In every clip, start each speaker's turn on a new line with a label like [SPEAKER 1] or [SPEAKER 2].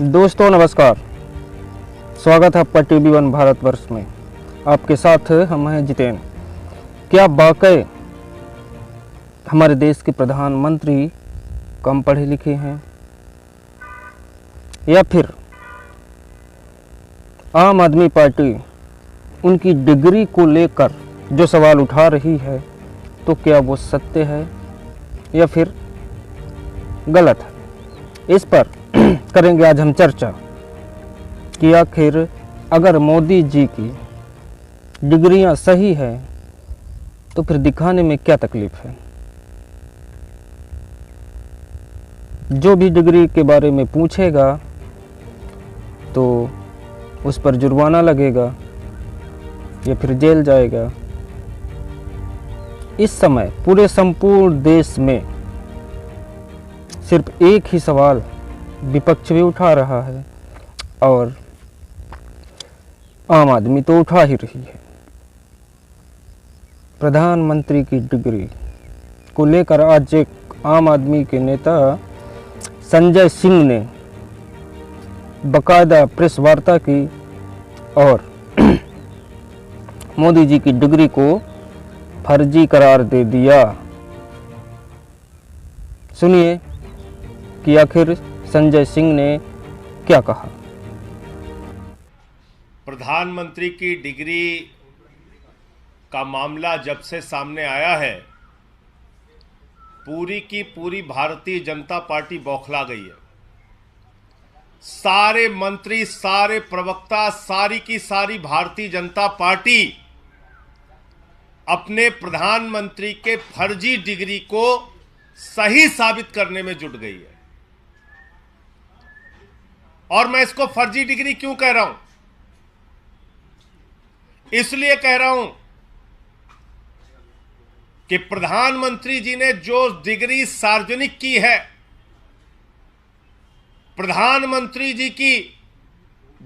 [SPEAKER 1] दोस्तों नमस्कार, स्वागत है आपका TV1 भारतवर्ष में। आपके साथ हम हैं जितेंद्र। क्या वाकई हमारे देश के प्रधानमंत्री कम पढ़े लिखे हैं, या फिर आम आदमी पार्टी उनकी डिग्री को लेकर जो सवाल उठा रही है, तो क्या वो सत्य है या फिर गलत है? इस पर करेंगे आज हम चर्चा कि आखिर अगर मोदी जी की डिग्रियां सही है तो फिर दिखाने में क्या तकलीफ है। जो भी डिग्री के बारे में पूछेगा तो उस पर जुर्माना लगेगा या फिर जेल जाएगा। इस समय पूरे संपूर्ण देश में सिर्फ एक ही सवाल विपक्ष भी उठा रहा है और आम आदमी तो उठा ही रही है। प्रधानमंत्री की डिग्री को लेकर आज एक आम आदमी के नेता संजय सिंह ने बाकायदा प्रेस वार्ता की और मोदी जी की डिग्री को फर्जी करार दे दिया। सुनिए कि आखिर संजय सिंह ने क्या कहा।
[SPEAKER 2] प्रधानमंत्री की डिग्री का मामला जब से सामने आया है, पूरी की पूरी भारतीय जनता पार्टी बौखला गई है। सारे मंत्री, सारे प्रवक्ता, सारी की सारी भारतीय जनता पार्टी अपने प्रधानमंत्री के फर्जी डिग्री को सही साबित करने में जुट गई है। और मैं इसको फर्जी डिग्री क्यों कह रहा हूं? इसलिए कह रहा हूं कि प्रधानमंत्री जी ने जो डिग्री सार्वजनिक की है, प्रधानमंत्री जी की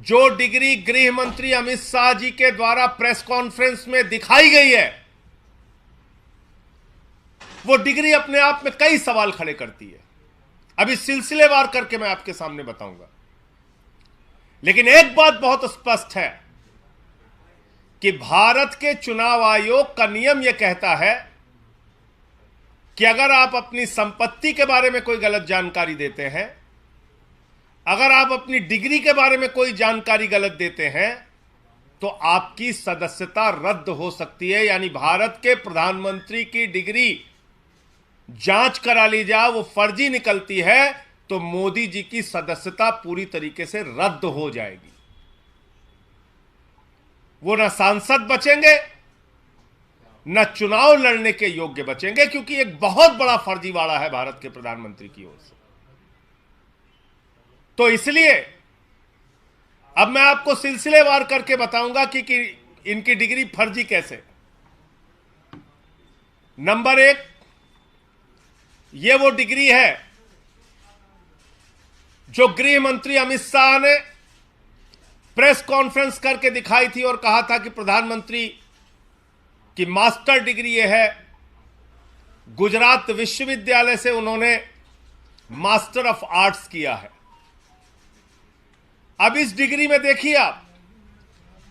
[SPEAKER 2] जो डिग्री गृह मंत्री अमित शाह जी के द्वारा प्रेस कॉन्फ्रेंस में दिखाई गई है, वो डिग्री अपने आप में कई सवाल खड़े करती है। अभी सिलसिलेवार करके मैं आपके सामने बताऊंगा। लेकिन एक बात बहुत स्पष्ट है कि भारत के चुनाव आयोग का नियम यह कहता है कि अगर आप अपनी संपत्ति के बारे में कोई गलत जानकारी देते हैं, अगर आप अपनी डिग्री के बारे में कोई जानकारी गलत देते हैं, तो आपकी सदस्यता रद्द हो सकती है। यानी भारत के प्रधानमंत्री की डिग्री जांच करा ली जाए, वो फर्जी निकलती है, तो मोदी जी की सदस्यता पूरी तरीके से रद्द हो जाएगी। वो न सांसद बचेंगे, न चुनाव लड़ने के योग्य बचेंगे, क्योंकि एक बहुत बड़ा फर्जीवाड़ा है भारत के प्रधानमंत्री की ओर से। तो इसलिए अब मैं आपको सिलसिलेवार करके बताऊंगा कि इनकी डिग्री फर्जी कैसे। नंबर एक, ये वो डिग्री है जो गृह मंत्री अमित शाह ने प्रेस कॉन्फ्रेंस करके दिखाई थी और कहा था कि प्रधानमंत्री की मास्टर डिग्री ये है। गुजरात विश्वविद्यालय से उन्होंने मास्टर ऑफ आर्ट्स किया है। अब इस डिग्री में देखिए आप,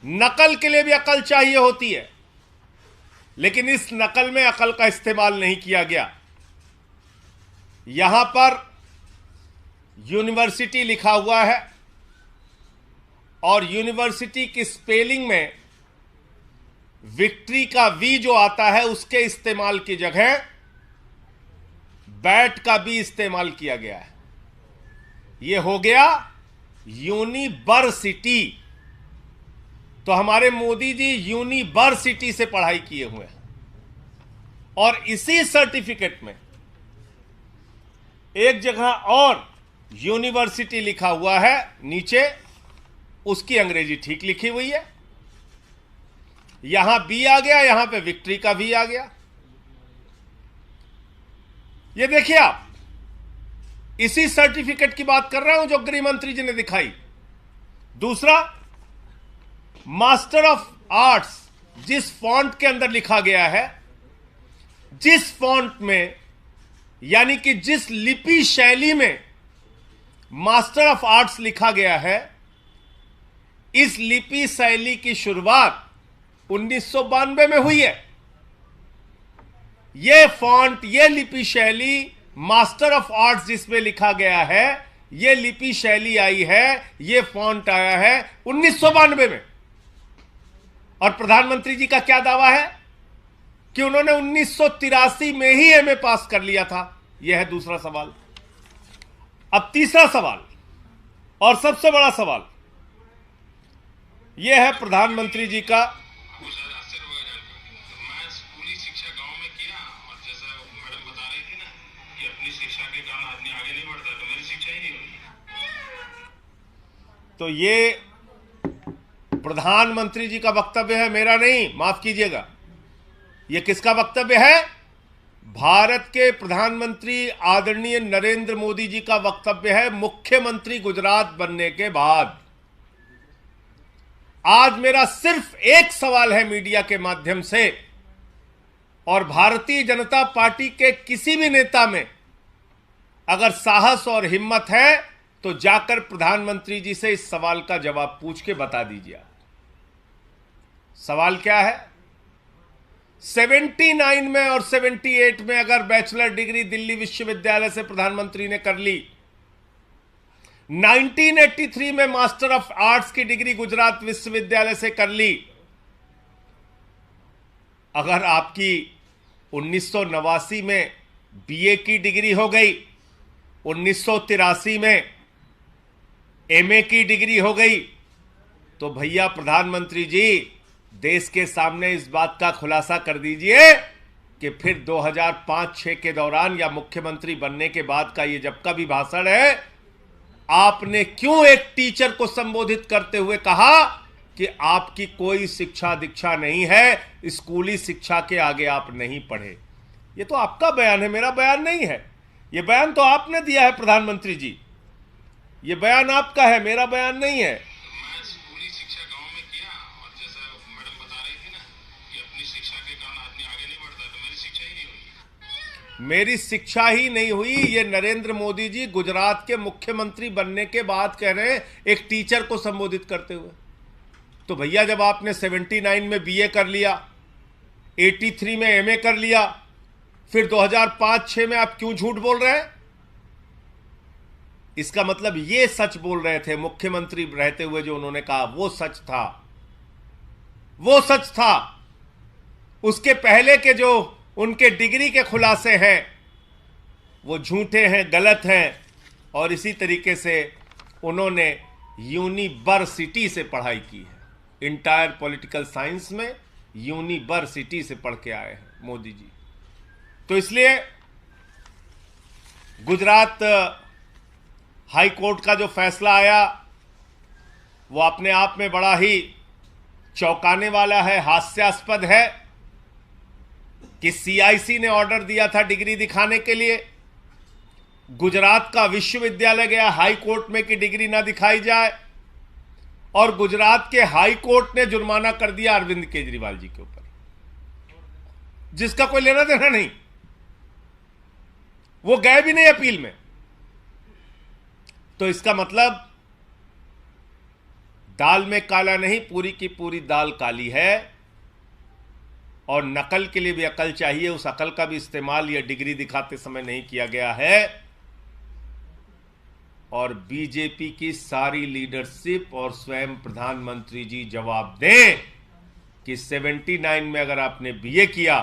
[SPEAKER 2] नकल के लिए भी अकल चाहिए होती है, लेकिन इस नकल में अकल का इस्तेमाल नहीं किया गया। यहां पर यूनिवर्सिटी लिखा हुआ है और यूनिवर्सिटी की स्पेलिंग में विक्ट्री का वी जो आता है, उसके इस्तेमाल की जगह बैट का भी इस्तेमाल किया गया है। यह हो गया यूनिवर्सिटी। तो हमारे मोदी जी यूनिवर्सिटी से पढ़ाई किए हुए हैं और इसी सर्टिफिकेट में एक जगह और यूनिवर्सिटी लिखा हुआ है, नीचे उसकी अंग्रेजी ठीक लिखी हुई है। यहां बी आ गया, यहां पे विक्ट्री का भी आ गया। ये देखिए आप, इसी सर्टिफिकेट की बात कर रहा हूं जो गृह मंत्री जी ने दिखाई। दूसरा, मास्टर ऑफ आर्ट्स जिस फॉन्ट के अंदर लिखा गया है, जिस फॉन्ट में, यानी कि जिस लिपि शैली में मास्टर ऑफ आर्ट्स लिखा गया है। इस लिपि शैली की शुरुआत 1992 में हुई है। यह फॉन्ट, यह लिपि शैली, मास्टर ऑफ आर्ट्स जिसमें लिखा गया है, यह लिपि शैली आई है, यह फॉन्ट आया है 1992 में। और प्रधानमंत्री जी का क्या दावा है कि उन्होंने 1983 में ही एमए पास कर लिया था। यह है दूसरा सवाल। अब तीसरा सवाल और सबसे बड़ा सवाल यह है प्रधानमंत्री जी का।
[SPEAKER 3] मैं स्कूली शिक्षा गांव में किया और जैसा मैडम बता रही थी ना कि अपनी शिक्षा के कारण आदमी आगे नहीं बढ़ता, तो मेरी शिक्षा ही नहीं हुई।
[SPEAKER 2] तो ये प्रधानमंत्री जी का वक्तव्य है, मेरा नहीं, माफ कीजिएगा। यह किसका वक्तव्य है? भारत के प्रधानमंत्री आदरणीय नरेंद्र मोदी जी का वक्तव्य है, मुख्यमंत्री गुजरात बनने के बाद। आज मेरा सिर्फ एक सवाल है मीडिया के माध्यम से, और भारतीय जनता पार्टी के किसी भी नेता में अगर साहस और हिम्मत है तो जाकर प्रधानमंत्री जी से इस सवाल का जवाब पूछ के बता दीजिए। सवाल क्या है? 79 में और 78 में अगर बैचलर डिग्री दिल्ली विश्वविद्यालय से प्रधानमंत्री ने कर ली, 1983 में मास्टर ऑफ आर्ट्स की डिग्री गुजरात विश्वविद्यालय से कर ली, अगर आपकी 1989 में बीए की डिग्री हो गई, 1983 में एमए की डिग्री हो गई, तो भैया प्रधानमंत्री जी देश के सामने इस बात का खुलासा कर दीजिए कि फिर 2005-6 के दौरान या मुख्यमंत्री बनने के बाद का ये जब का भी भाषण है, आपने क्यों एक टीचर को संबोधित करते हुए कहा कि आपकी कोई शिक्षा दीक्षा नहीं है, स्कूली शिक्षा के आगे आप नहीं पढ़े? ये तो आपका बयान है, मेरा बयान नहीं है। ये बयान तो आपने दिया है प्रधानमंत्री जी, ये बयान आपका है, मेरा बयान नहीं है।
[SPEAKER 3] मैं स्कूली शिक्षा गांव में किया और जैसा मैडम बता रही थी ना कि अपनी शिक्षा के कारण आदमी आगे नहीं बढ़ता, तो मेरी शिक्षा ही नहीं हुई।
[SPEAKER 2] मेरी शिक्षा ही नहीं हुई, ये नरेंद्र मोदी जी गुजरात के मुख्यमंत्री बनने के बाद कह रहे हैं, एक टीचर को संबोधित करते हुए। तो भैया जब आपने 79 में बीए कर लिया, 83 में एमए कर लिया, फिर 2005-6 में आप क्यों झूठ बोल रहे हैं? इसका मतलब ये सच बोल रहे थे मुख्यमंत्री रहते हुए, जो उन्होंने कहा वो सच था, वो सच था। उसके पहले के जो उनके डिग्री के खुलासे हैं वो झूठे हैं, गलत हैं। और इसी तरीके से उन्होंने यूनिवर्सिटी से पढ़ाई की है, इंटायर पॉलिटिकल साइंस में यूनिवर्सिटी से पढ़ के आए हैं मोदी जी। तो इसलिए गुजरात हाई कोर्ट का जो फैसला आया वो अपने आप में बड़ा ही चौंकाने वाला है, हास्यास्पद है कि सीआईसी ने ऑर्डर दिया था डिग्री दिखाने के लिए, गुजरात का विश्वविद्यालय गया हाई कोर्ट में कि डिग्री ना दिखाई जाए, और गुजरात के हाई कोर्ट ने जुर्माना कर दिया अरविंद केजरीवाल जी के ऊपर, जिसका कोई लेना देना नहीं। वो गए भी नहीं अपील में। तो इसका मतलब दाल में काला नहीं, पूरी की पूरी दाल काली है। और नकल के लिए भी अकल चाहिए, उस अकल का भी इस्तेमाल यह डिग्री दिखाते समय नहीं किया गया है। और बीजेपी की सारी लीडरशिप और स्वयं प्रधानमंत्री जी जवाब दें कि 79 में अगर आपने बीए किया,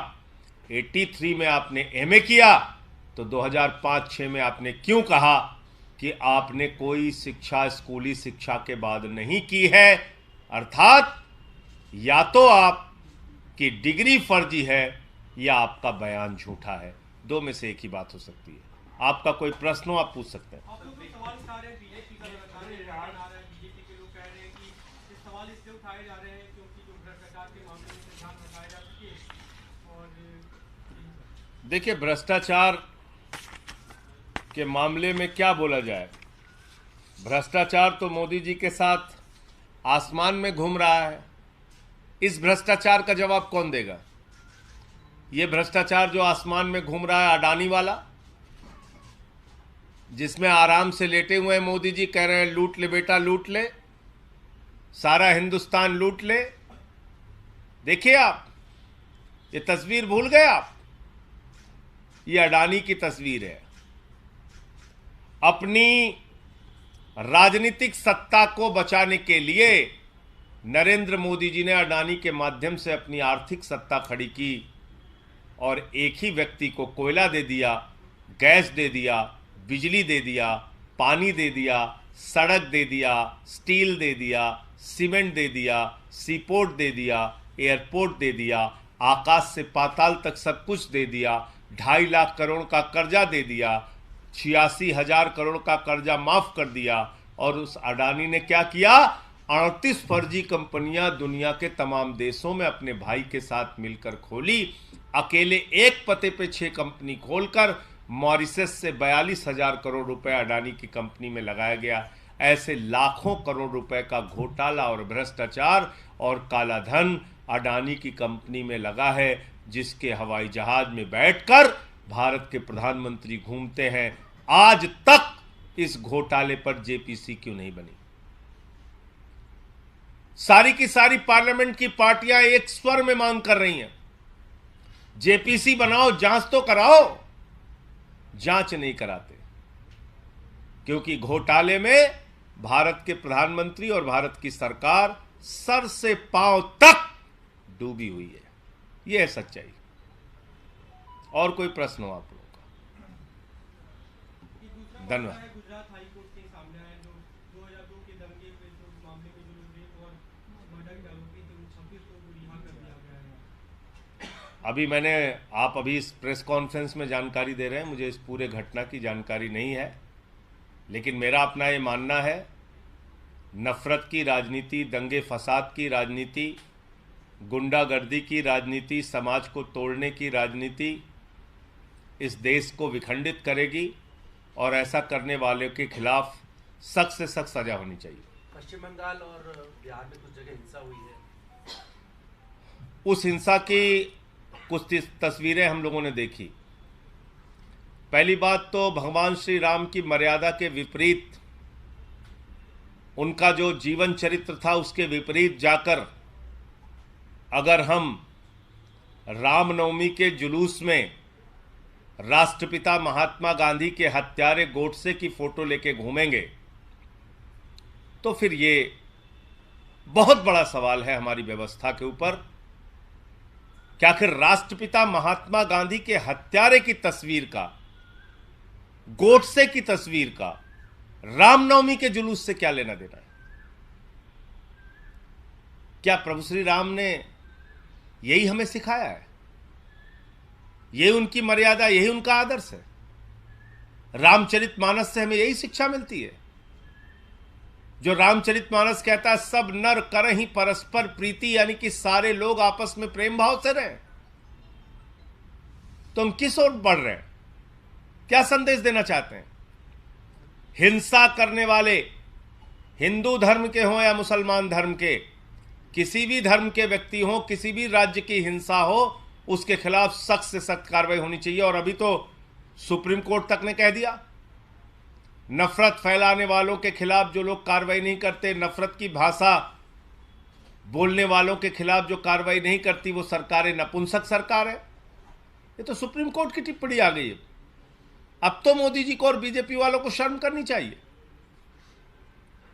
[SPEAKER 2] 83 में आपने एमए किया, तो 2005-6 में आपने क्यों कहा कि आपने कोई शिक्षा स्कूली शिक्षा के बाद नहीं की है? अर्थात या तो आपकी डिग्री फर्जी है या आपका बयान झूठा है। दो में से एक ही बात हो सकती है। आपका कोई प्रश्न हो आप पूछ सकते हैं।
[SPEAKER 4] आप लोग भी सवाल उठा रहे हैं, बीजेपी का लगातार निराकरण आ रहा है। बीजेपी के लोग कह रहे हैं कि ये सवाल इसलिए उठाए जा रहे हैं क्योंकि जो भ्रष्टाचार के मामले में ध्यान रखाया जा सके। और
[SPEAKER 2] देखिए, भ्रष्टाचार के मामले में क्या बोला जाए? भ्रष्टाचार तो मोदी जी के साथ आसमान में घूम रहा है। इस भ्रष्टाचार का जवाब कौन देगा? ये भ्रष्टाचार जो आसमान में घूम रहा है, अडानी वाला, जिसमें आराम से लेटे हुए हैं मोदी जी, कह रहे हैं लूट ले बेटा लूट ले, सारा हिंदुस्तान लूट ले। देखिए आप, ये तस्वीर भूल गए आप, ये अडानी की तस्वीर है। अपनी राजनीतिक सत्ता को बचाने के लिए नरेंद्र मोदी जी ने अडानी के माध्यम से अपनी आर्थिक सत्ता खड़ी की और एक ही व्यक्ति को कोयला दे दिया, गैस दे दिया, बिजली दे दिया, पानी दे दिया, सड़क दे दिया, स्टील दे दिया, सीमेंट दे दिया, सीपोर्ट दे दिया, एयरपोर्ट दे दिया, आकाश से पाताल तक सब कुछ दे दिया, 2.5 लाख करोड़ का कर्जा दे दिया, 86,000 करोड़ का कर्जा माफ कर दिया। और उस अडानी ने क्या किया? 38 फर्जी कंपनियां दुनिया के तमाम देशों में अपने भाई के साथ मिलकर खोली। अकेले एक पते पे 6 कंपनी खोलकर मॉरिशस से 42,000 करोड़ रुपए अडानी की कंपनी में लगाया गया। ऐसे लाखों करोड़ रुपए का घोटाला और भ्रष्टाचार और काला धन अडानी की कंपनी में लगा है, जिसके हवाई जहाज में बैठकर भारत के प्रधानमंत्री घूमते हैं। आज तक इस घोटाले पर जेपीसी क्यों नहीं बनी? सारी की सारी पार्लियामेंट की पार्टियां एक स्वर में मांग कर रही हैं, जेपीसी बनाओ, जांच तो कराओ। जांच नहीं कराते, क्योंकि घोटाले में भारत के प्रधानमंत्री और भारत की सरकार सर से पांव तक डूबी हुई है। यह है सच्चाई। और कोई प्रश्न हो आप लोगों का? धन्यवाद।
[SPEAKER 4] गुजरात हाई कोर्ट के सामने आया जो 2002 के दंगे पे जो मामले में जो रेप और मर्डर के आरोपी थे उन 26 लोगों को रिहा कर दिया गया है।
[SPEAKER 2] आप अभी इस प्रेस कॉन्फ्रेंस में जानकारी दे रहे हैं, मुझे इस पूरे घटना की जानकारी नहीं है, लेकिन मेरा अपना ये मानना है, नफरत की राजनीति, दंगे फसाद की राजनीति, गुंडागर्दी की राजनीति, समाज को तोड़ने की राजनीति इस देश को विखंडित करेगी और ऐसा करने वाले के खिलाफ सख्त से सख्त सजा होनी चाहिए।
[SPEAKER 5] पश्चिम बंगाल और बिहार में कुछ जगह हिंसा हुई है।
[SPEAKER 2] उस हिंसा की कुछ तस्वीरें हम लोगों ने देखी। पहली बात तो भगवान श्री राम की मर्यादा के विपरीत, उनका जो जीवन चरित्र था उसके विपरीत जाकर अगर हम रामनवमी के जुलूस में राष्ट्रपिता महात्मा गांधी के हत्यारे गोडसे की फोटो लेके घूमेंगे तो फिर ये बहुत बड़ा सवाल है हमारी व्यवस्था के ऊपर कि आखिर राष्ट्रपिता महात्मा गांधी के हत्यारे की तस्वीर का, गोडसे की तस्वीर का रामनवमी के जुलूस से क्या लेना देना है? क्या प्रभु श्री राम ने यही हमें सिखाया है? यही उनकी मर्यादा, यही उनका आदर्श है? रामचरितमानस से हमें यही शिक्षा मिलती है, जो रामचरितमानस कहता है सब नर करहि परस्पर प्रीति, यानी कि सारे लोग आपस में प्रेम भाव से रहें। तो हम किस ओर बढ़ रहे हैं? क्या संदेश देना चाहते हैं? हिंसा करने वाले, हिंदू धर्म के हों या मुसलमान धर्म के, किसी भी धर्म के व्यक्ति हो, किसी भी राज्य की हिंसा हो, उसके खिलाफ सख्त से सख्त कार्रवाई होनी चाहिए। और अभी तो सुप्रीम कोर्ट तक ने कह दिया, नफरत फैलाने वालों के खिलाफ जो लोग कार्रवाई नहीं करते, नफरत की भाषा बोलने वालों के खिलाफ जो कार्रवाई नहीं करती, वो सरकारें नपुंसक सरकार है। ये तो सुप्रीम कोर्ट की टिप्पणी आ गई है। अब तो मोदी जी को और बीजेपी वालों को शर्म करनी चाहिए।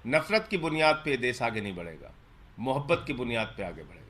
[SPEAKER 2] नफरत की बुनियाद पे देश आगे नहीं बढ़ेगा, मोहब्बत की बुनियाद पे आगे बढ़ेगा।